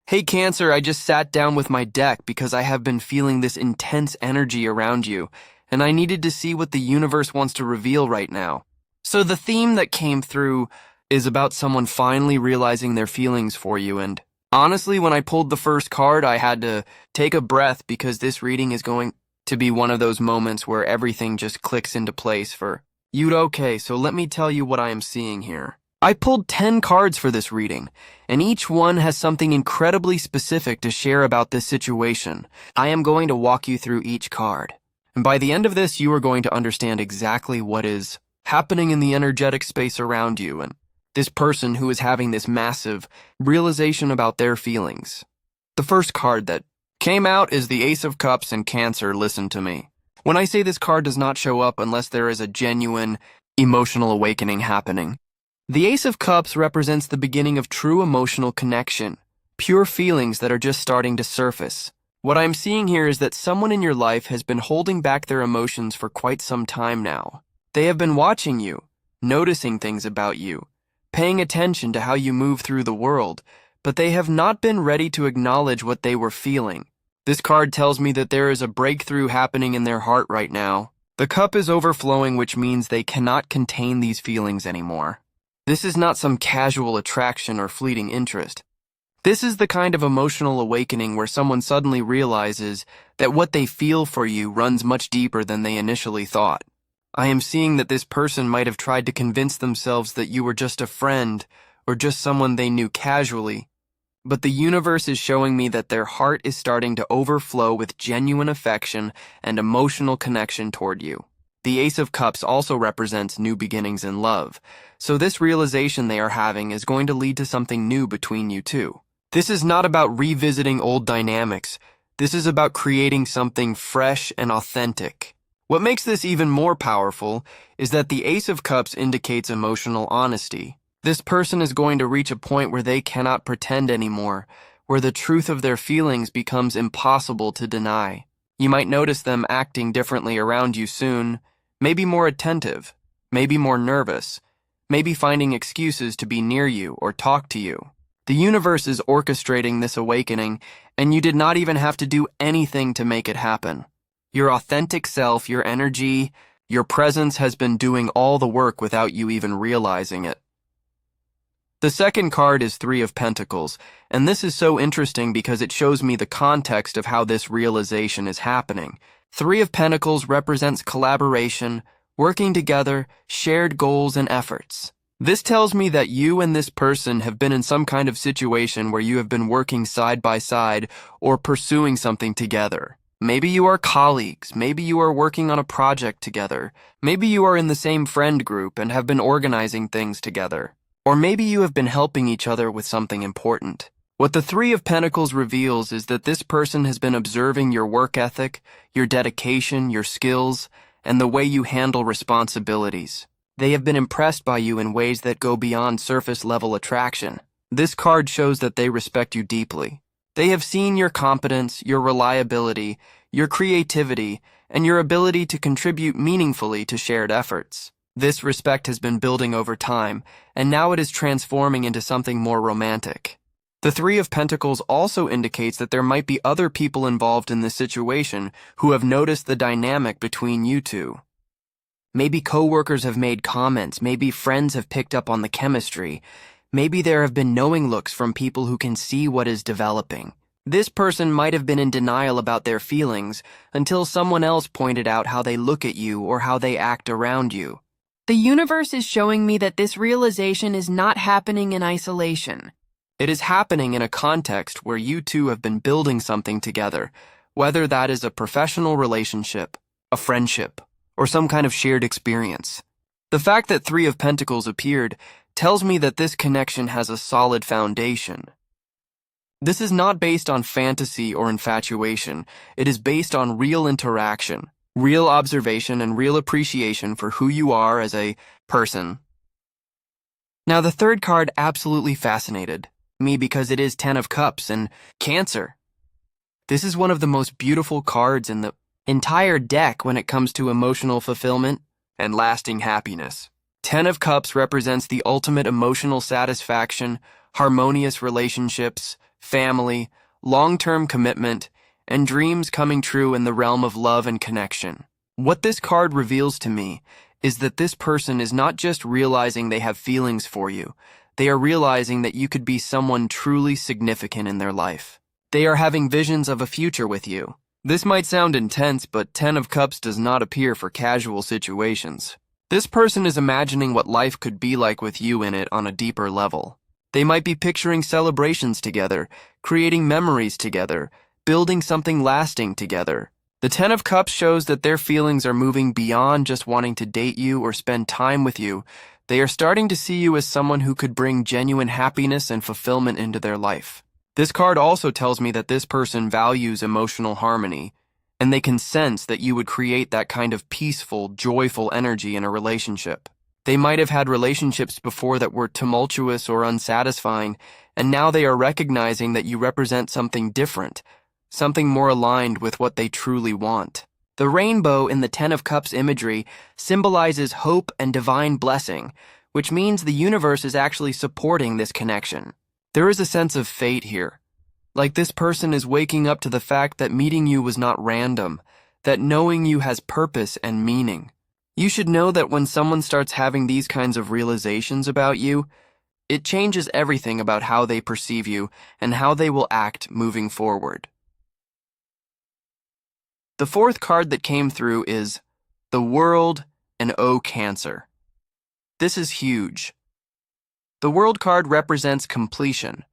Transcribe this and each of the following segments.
Hey Cancer, I just sat down with my deck because I have been feeling this intense energy around you, and I needed to see what the universe wants to reveal right now. So the theme that came through is about someone finally realizing their feelings for you, and honestly, when I pulled the first card, I had to take a breath because this reading is going to be one of those moments where everything just clicks into place for you. Okay, so let me tell you what I am seeing here. I pulled 10 cards for this reading, and each one has something incredibly specific to share about this situation. I am going to walk you through each card, and by the end of this, you are going to understand exactly what is happening in the energetic space around you and this person who is having this massive realization about their feelings. The first card that came out is the Ace of Cups, and Cancer, listen to me. When I say this card does not show up unless there is a genuine emotional awakening happening. The Ace of Cups represents the beginning of true emotional connection, pure feelings that are just starting to surface. What I'm seeing here is that someone in your life has been holding back their emotions for quite some time now. They have been watching you, noticing things about you, paying attention to how you move through the world, but they have not been ready to acknowledge what they were feeling. This card tells me that there is a breakthrough happening in their heart right now. The cup is overflowing, which means they cannot contain these feelings anymore. This is not some casual attraction or fleeting interest. This is the kind of emotional awakening where someone suddenly realizes that what they feel for you runs much deeper than they initially thought. I am seeing that this person might have tried to convince themselves that you were just a friend or just someone they knew casually, but the universe is showing me that their heart is starting to overflow with genuine affection and emotional connection toward you. The Ace of Cups also represents new beginnings in love, so this realization they are having is going to lead to something new between you two. This is not about revisiting old dynamics. This is about creating something fresh and authentic. What makes this even more powerful is that the Ace of Cups indicates emotional honesty. This person is going to reach a point where they cannot pretend anymore, where the truth of their feelings becomes impossible to deny. You might notice them acting differently around you soon, maybe more attentive, maybe more nervous, maybe finding excuses to be near you or talk to you. The universe is orchestrating this awakening, and you did not even have to do anything to make it happen. Your authentic self, your energy, your presence has been doing all the work without you even realizing it. The second card is Three of Pentacles, and this is so interesting because it shows me the context of how this realization is happening. Three of Pentacles represents collaboration, working together, shared goals and efforts. This tells me that you and this person have been in some kind of situation where you have been working side by side or pursuing something together. Maybe you are colleagues, maybe you are working on a project together, maybe you are in the same friend group and have been organizing things together. Or maybe you have been helping each other with something important. What the Three of Pentacles reveals is that this person has been observing your work ethic, your dedication, your skills, and the way you handle responsibilities. They have been impressed by you in ways that go beyond surface-level attraction. This card shows that they respect you deeply. They have seen your competence, your reliability, your creativity, and your ability to contribute meaningfully to shared efforts. This respect has been building over time, and now it is transforming into something more romantic. The Three of Pentacles also indicates that there might be other people involved in this situation who have noticed the dynamic between you two. Maybe coworkers have made comments, maybe friends have picked up on the chemistry, maybe there have been knowing looks from people who can see what is developing. This person might have been in denial about their feelings until someone else pointed out how they look at you or how they act around you. The universe is showing me that this realization is not happening in isolation. It is happening in a context where you two have been building something together, whether that is a professional relationship, a friendship, or some kind of shared experience. The fact that Three of Pentacles appeared tells me that this connection has a solid foundation. This is not based on fantasy or infatuation. It is based on real interaction, real observation, and real appreciation for who you are as a person. Now, the third card absolutely fascinated me because it is 10 of Cups and Cancer. This is one of the most beautiful cards in the entire deck when it comes to emotional fulfillment and lasting happiness. 10 of Cups represents the ultimate emotional satisfaction, harmonious relationships, family, long-term commitment, and dreams coming true in the realm of love and connection. What this card reveals to me is that this person is not just realizing they have feelings for you, they are realizing that you could be someone truly significant in their life. They are having visions of a future with you. This might sound intense, but 10 of Cups does not appear for casual situations. This person is imagining what life could be like with you in it on a deeper level. They might be picturing celebrations together, creating memories together, building something lasting together. The 10 of Cups shows that their feelings are moving beyond just wanting to date you or spend time with you. They are starting to see you as someone who could bring genuine happiness and fulfillment into their life. This card also tells me that this person values emotional harmony, and they can sense that you would create that kind of peaceful, joyful energy in a relationship. They might have had relationships before that were tumultuous or unsatisfying, and now they are recognizing that you represent something different, something more aligned with what they truly want. The rainbow in the 10 of Cups imagery symbolizes hope and divine blessing, which means the universe is actually supporting this connection. There is a sense of fate here. Like this person is waking up to the fact that meeting you was not random, that knowing you has purpose and meaning. You should know that when someone starts having these kinds of realizations about you, it changes everything about how they perceive you and how they will act moving forward. The fourth card that came through is the World and O Cancer. This is huge. The World card represents completion,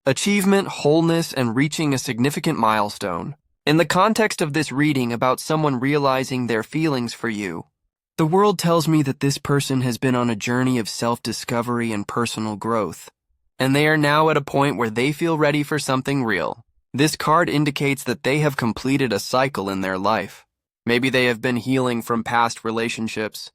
achievement, wholeness, and reaching a significant milestone. In the context of this reading about someone realizing their feelings for you, the World tells me that this person has been on a journey of self-discovery and personal growth, and they are now at a point where they feel ready for something real. This card indicates that they have completed a cycle in their life. Maybe they have been healing from past relationships.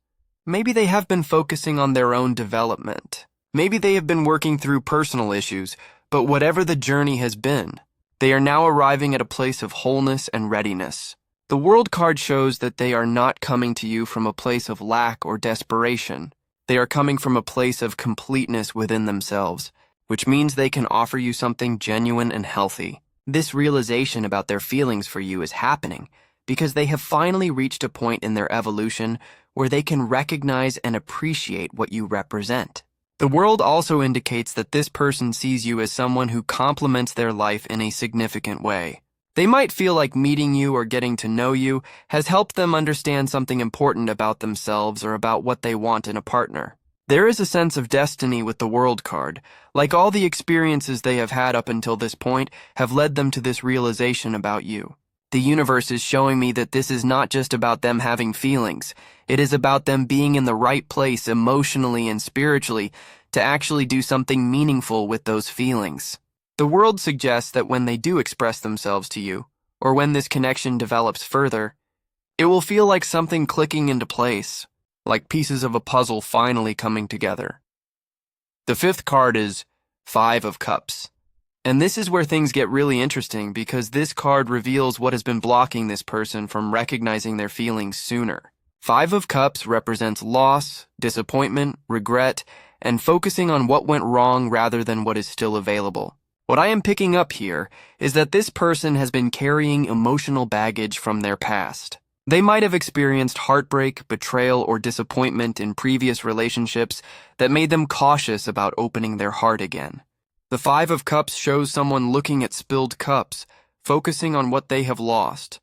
Maybe they have been focusing on their own development. Maybe they have been working through personal issues, but whatever the journey has been, they are now arriving at a place of wholeness and readiness. The World card shows that they are not coming to you from a place of lack or desperation. They are coming from a place of completeness within themselves, which means they can offer you something genuine and healthy. This realization about their feelings for you is happening because they have finally reached a point in their evolution where they can recognize and appreciate what you represent. The World also indicates that this person sees you as someone who complements their life in a significant way. They might feel like meeting you or getting to know you has helped them understand something important about themselves or about what they want in a partner. There is a sense of destiny with the World card, like all the experiences they have had up until this point have led them to this realization about you. The universe is showing me that this is not just about them having feelings. It is about them being in the right place emotionally and spiritually to actually do something meaningful with those feelings. The World suggests that when they do express themselves to you, or when this connection develops further, it will feel like something clicking into place, like pieces of a puzzle finally coming together. The fifth card is 5 of Cups. And this is where things get really interesting because this card reveals what has been blocking this person from recognizing their feelings sooner. 5 of Cups represents loss, disappointment, regret, and focusing on what went wrong rather than what is still available. What I am picking up here is that this person has been carrying emotional baggage from their past. They might have experienced heartbreak, betrayal, or disappointment in previous relationships that made them cautious about opening their heart again. The 5 of Cups shows someone looking at spilled cups, focusing on what they have lost,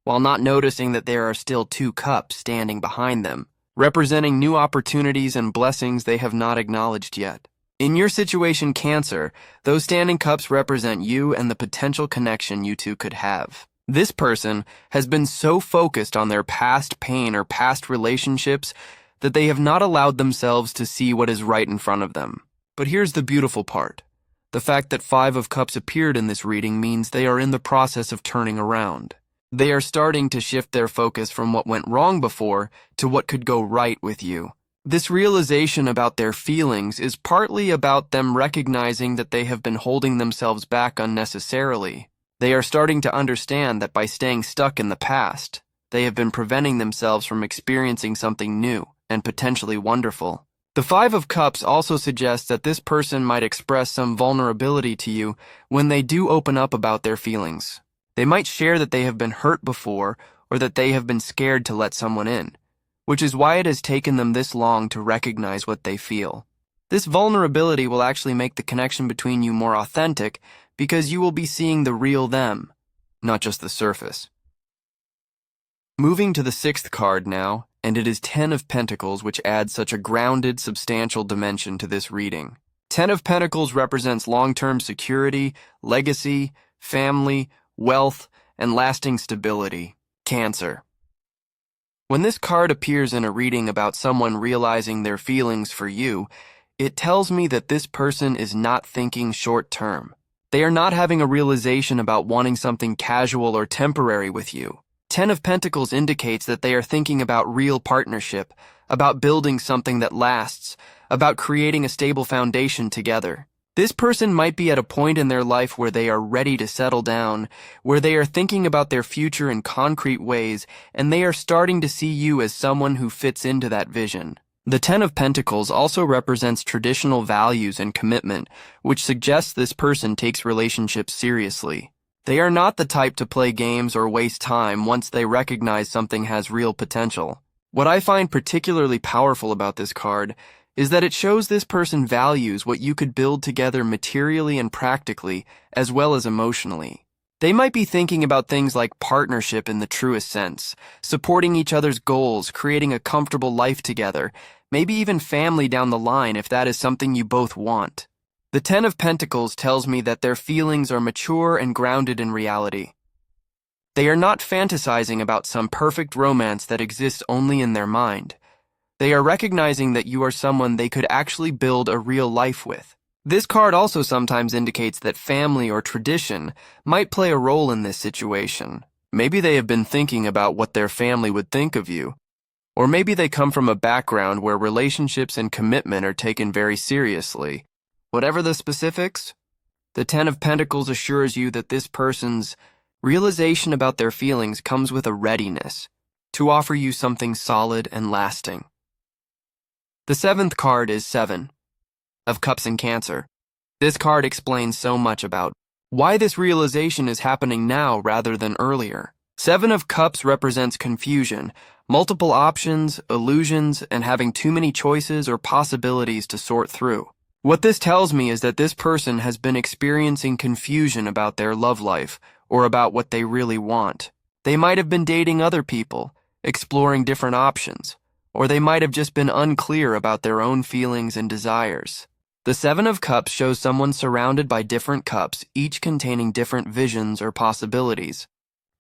while not noticing that there are still 2 cups standing behind them, representing new opportunities and blessings they have not acknowledged yet. In your situation, Cancer, those standing cups represent you and the potential connection you two could have. This person has been so focused on their past pain or past relationships that they have not allowed themselves to see what is right in front of them. But here's the beautiful part. The fact that 5 of Cups appeared in this reading means they are in the process of turning around. They are starting to shift their focus from what went wrong before to what could go right with you. This realization about their feelings is partly about them recognizing that they have been holding themselves back unnecessarily. They are starting to understand that by staying stuck in the past, they have been preventing themselves from experiencing something new and potentially wonderful. The Five of Cups also suggests that this person might express some vulnerability to you when they do open up about their feelings. They might share that they have been hurt before or that they have been scared to let someone in, which is why it has taken them this long to recognize what they feel. This vulnerability will actually make the connection between you more authentic because you will be seeing the real them, not just the surface. Moving to the sixth card now, and it is 10 of Pentacles, which adds such a grounded, substantial dimension to this reading. 10 of Pentacles represents long-term security, legacy, family, wealth, and lasting stability. Cancer. When this card appears in a reading about someone realizing their feelings for you, it tells me that this person is not thinking short-term. They are not having a realization about wanting something casual or temporary with you. 10 of Pentacles indicates that they are thinking about real partnership, about building something that lasts, about creating a stable foundation together. This person might be at a point in their life where they are ready to settle down, where they are thinking about their future in concrete ways, and they are starting to see you as someone who fits into that vision. The 10 of Pentacles also represents traditional values and commitment, which suggests this person takes relationships seriously. They are not the type to play games or waste time once they recognize something has real potential. What I find particularly powerful about this card is that it shows this person values what you could build together materially and practically, as well as emotionally. They might be thinking about things like partnership in the truest sense, supporting each other's goals, creating a comfortable life together, maybe even family down the line if that is something you both want. The 10 of Pentacles tells me that their feelings are mature and grounded in reality. They are not fantasizing about some perfect romance that exists only in their mind. They are recognizing that you are someone they could actually build a real life with. This card also sometimes indicates that family or tradition might play a role in this situation. Maybe they have been thinking about what their family would think of you. Or maybe they come from a background where relationships and commitment are taken very seriously. Whatever the specifics, the 10 of Pentacles assures you that this person's realization about their feelings comes with a readiness to offer you something solid and lasting. The seventh card is 7 of Cups in Cancer. This card explains so much about why this realization is happening now rather than earlier. 7 of Cups represents confusion, multiple options, illusions, and having too many choices or possibilities to sort through. What this tells me is that this person has been experiencing confusion about their love life or about what they really want. They might have been dating other people, exploring different options, or they might have just been unclear about their own feelings and desires. The 7 of Cups shows someone surrounded by different cups, each containing different visions or possibilities,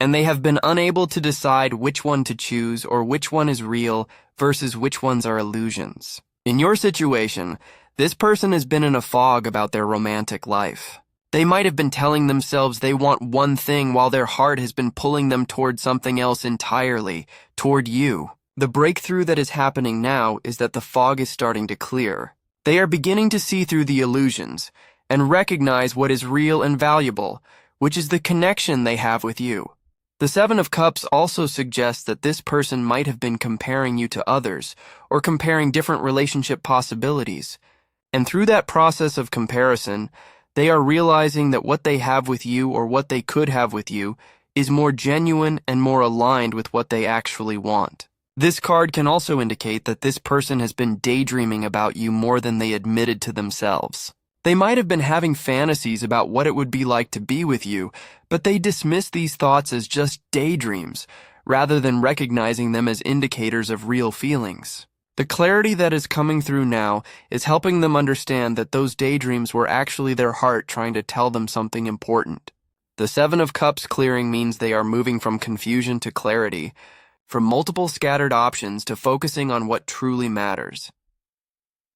and they have been unable to decide which one to choose or which one is real versus which ones are illusions. In your situation, this person has been in a fog about their romantic life. They might have been telling themselves they want one thing while their heart has been pulling them toward something else entirely, toward you. The breakthrough that is happening now is that the fog is starting to clear. They are beginning to see through the illusions and recognize what is real and valuable, which is the connection they have with you. The 7 of Cups also suggests that this person might have been comparing you to others or comparing different relationship possibilities. And through that process of comparison, they are realizing that what they have with you or what they could have with you is more genuine and more aligned with what they actually want. This card can also indicate that this person has been daydreaming about you more than they admitted to themselves. They might have been having fantasies about what it would be like to be with you, but they dismiss these thoughts as just daydreams, rather than recognizing them as indicators of real feelings. The clarity that is coming through now is helping them understand that those daydreams were actually their heart trying to tell them something important. The 7 of Cups clearing means they are moving from confusion to clarity, from multiple scattered options to focusing on what truly matters.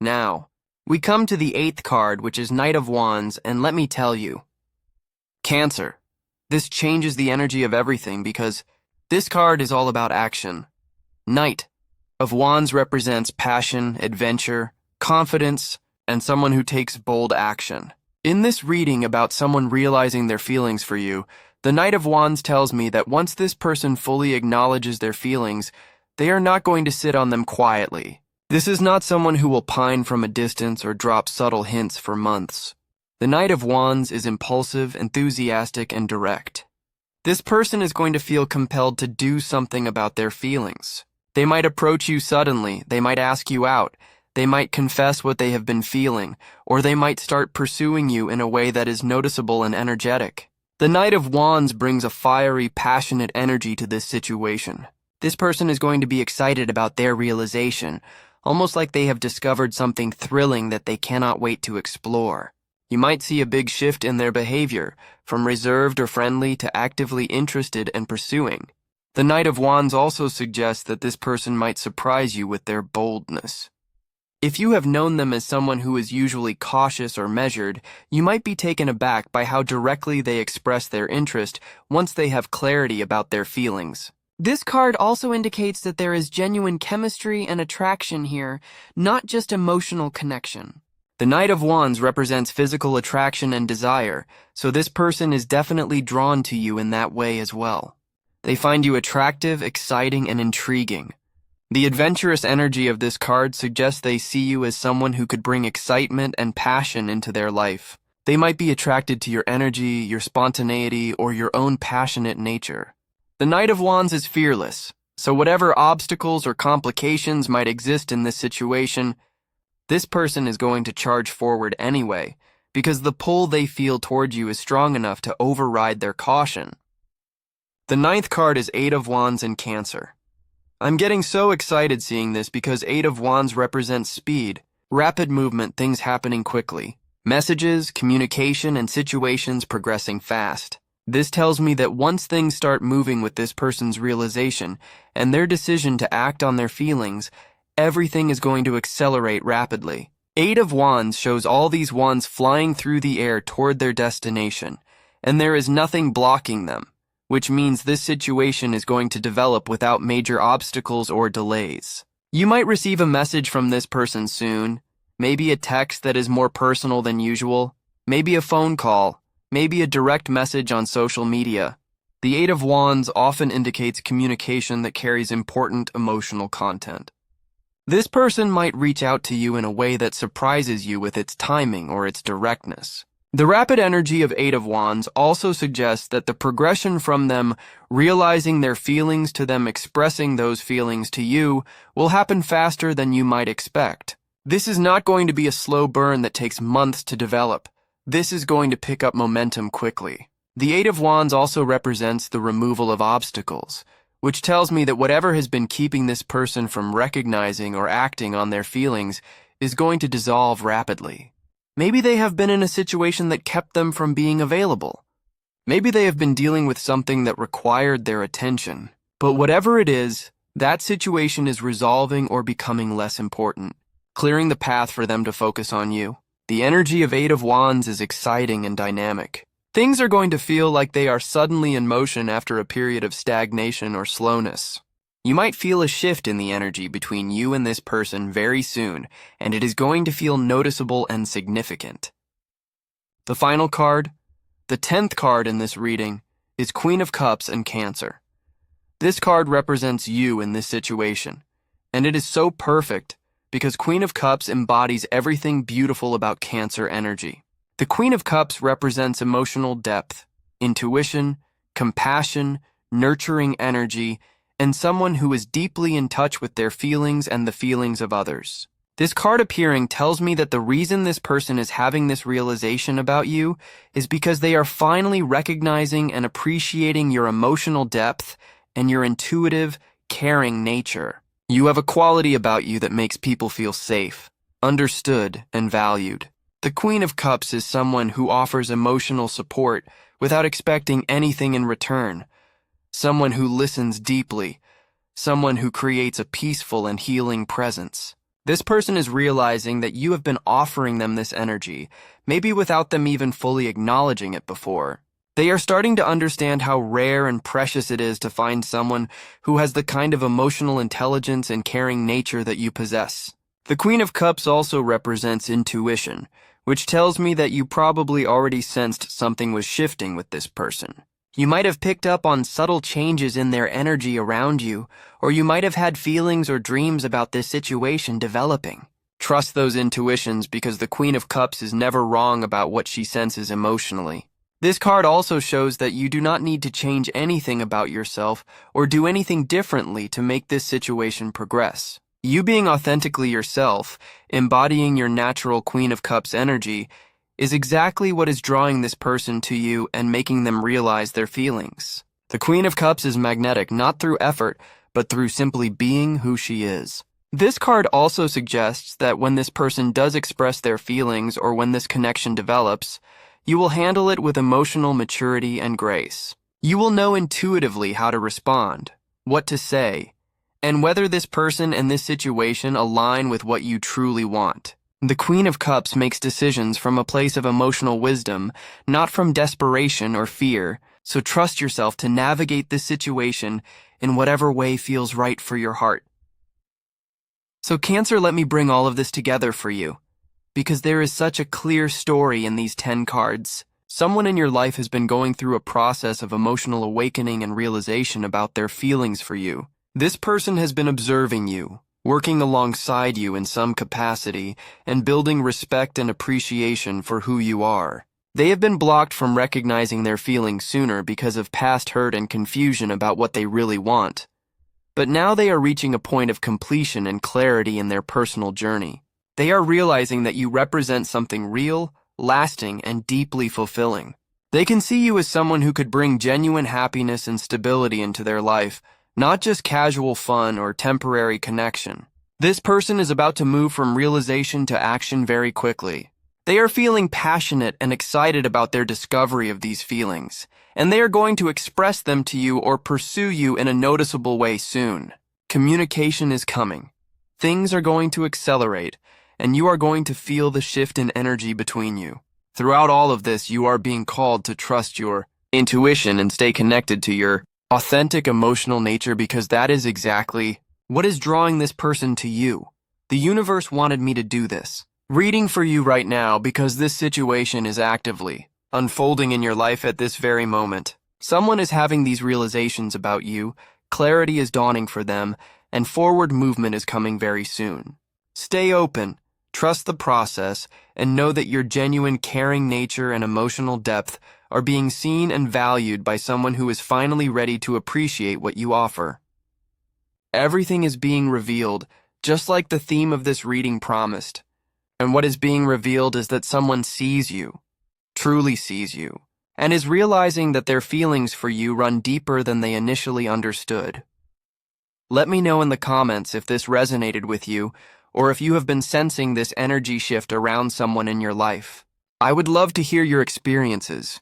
Now, we come to the 8th card, which is Knight of Wands, and let me tell you, Cancer. This changes the energy of everything because this card is all about action. Knight of Wands represents passion, adventure, confidence, and someone who takes bold action. In this reading about someone realizing their feelings for you, the Knight of Wands tells me that once this person fully acknowledges their feelings, they are not going to sit on them quietly. This is not someone who will pine from a distance or drop subtle hints for months. The Knight of Wands is impulsive, enthusiastic, and direct. This person is going to feel compelled to do something about their feelings. They might approach you suddenly, they might ask you out, they might confess what they have been feeling, or they might start pursuing you in a way that is noticeable and energetic. The Knight of Wands brings a fiery, passionate energy to this situation. This person is going to be excited about their realization, almost like they have discovered something thrilling that they cannot wait to explore. You might see a big shift in their behavior, from reserved or friendly to actively interested and pursuing. The Knight of Wands also suggests that this person might surprise you with their boldness. If you have known them as someone who is usually cautious or measured, you might be taken aback by how directly they express their interest once they have clarity about their feelings. This card also indicates that there is genuine chemistry and attraction here, not just emotional connection. The Knight of Wands represents physical attraction and desire, so this person is definitely drawn to you in that way as well. They find you attractive, exciting, and intriguing. The adventurous energy of this card suggests they see you as someone who could bring excitement and passion into their life. They might be attracted to your energy, your spontaneity, or your own passionate nature. The Knight of Wands is fearless, so whatever obstacles or complications might exist in this situation, this person is going to charge forward anyway, because the pull they feel toward you is strong enough to override their caution. The ninth card is Eight of Wands in Cancer. I'm getting so excited seeing this because Eight of Wands represents speed, rapid movement, things happening quickly, messages, communication, and situations progressing fast. This tells me that once things start moving with this person's realization and their decision to act on their feelings, everything is going to accelerate rapidly. Eight of Wands shows all these wands flying through the air toward their destination, and there is nothing blocking them, which means this situation is going to develop without major obstacles or delays. You might receive a message from this person soon, maybe a text that is more personal than usual, maybe a phone call, maybe a direct message on social media. The Eight of Wands often indicates communication that carries important emotional content. This person might reach out to you in a way that surprises you with its timing or its directness. The rapid energy of Eight of Wands also suggests that the progression from them realizing their feelings to them expressing those feelings to you will happen faster than you might expect. This is not going to be a slow burn that takes months to develop. This is going to pick up momentum quickly. The Eight of Wands also represents the removal of obstacles, which tells me that whatever has been keeping this person from recognizing or acting on their feelings is going to dissolve rapidly. Maybe they have been in a situation that kept them from being available. Maybe they have been dealing with something that required their attention. But whatever it is, that situation is resolving or becoming less important, clearing the path for them to focus on you. The energy of Eight of Wands is exciting and dynamic. Things are going to feel like they are suddenly in motion after a period of stagnation or slowness. You might feel a shift in the energy between you and this person very soon, and it is going to feel noticeable and significant. The final card, the 10th card in this reading, is Queen of Cups in Cancer. This card represents you in this situation, and it is so perfect because Queen of Cups embodies everything beautiful about Cancer energy. The Queen of Cups represents emotional depth, intuition, compassion, nurturing energy, and someone who is deeply in touch with their feelings and the feelings of others. This card appearing tells me that the reason this person is having this realization about you is because they are finally recognizing and appreciating your emotional depth and your intuitive, caring nature. You have a quality about you that makes people feel safe, understood, and valued. The Queen of Cups is someone who offers emotional support without expecting anything in return. Someone who listens deeply, someone who creates a peaceful and healing presence. This person is realizing that you have been offering them this energy, maybe without them even fully acknowledging it before. They are starting to understand how rare and precious it is to find someone who has the kind of emotional intelligence and caring nature that you possess. The Queen of Cups also represents intuition, which tells me that you probably already sensed something was shifting with this person. You might have picked up on subtle changes in their energy around you, or you might have had feelings or dreams about this situation developing. Trust those intuitions because the Queen of Cups is never wrong about what she senses emotionally. This card also shows that you do not need to change anything about yourself or do anything differently to make this situation progress. You being authentically yourself, embodying your natural Queen of Cups energy, is exactly what is drawing this person to you and making them realize their feelings. The Queen of Cups is magnetic not through effort, but through simply being who she is. This card also suggests that when this person does express their feelings or when this connection develops, you will handle it with emotional maturity and grace. You will know intuitively how to respond, what to say, and whether this person and this situation align with what you truly want. The Queen of Cups makes decisions from a place of emotional wisdom, not from desperation or fear, so trust yourself to navigate this situation in whatever way feels right for your heart. So Cancer, let me bring all of this together for you, because there is such a clear story in these 10 cards. Someone in your life has been going through a process of emotional awakening and realization about their feelings for you. This person has been observing you, working alongside you in some capacity, and building respect and appreciation for who you are. They have been blocked from recognizing their feelings sooner because of past hurt and confusion about what they really want. But now they are reaching a point of completion and clarity in their personal journey. They are realizing that you represent something real, lasting, and deeply fulfilling. They can see you as someone who could bring genuine happiness and stability into their life, not just casual fun or temporary connection. This person is about to move from realization to action very quickly. They are feeling passionate and excited about their discovery of these feelings, and they are going to express them to you or pursue you in a noticeable way soon. Communication is coming. Things are going to accelerate, and you are going to feel the shift in energy between you. Throughout all of this, you are being called to trust your intuition and stay connected to your authentic emotional nature because that is exactly what is drawing this person to you. The universe wanted me to do this. Reading for you right now because this situation is actively unfolding in your life at this very moment. Someone is having these realizations about you, clarity is dawning for them, and forward movement is coming very soon. Stay open, trust the process, and know that your genuine caring nature and emotional depth are being seen and valued by someone who is finally ready to appreciate what you offer. Everything is being revealed, just like the theme of this reading promised. And what is being revealed is that someone sees you, truly sees you, and is realizing that their feelings for you run deeper than they initially understood. Let me know in the comments if this resonated with you, or if you have been sensing this energy shift around someone in your life. I would love to hear your experiences.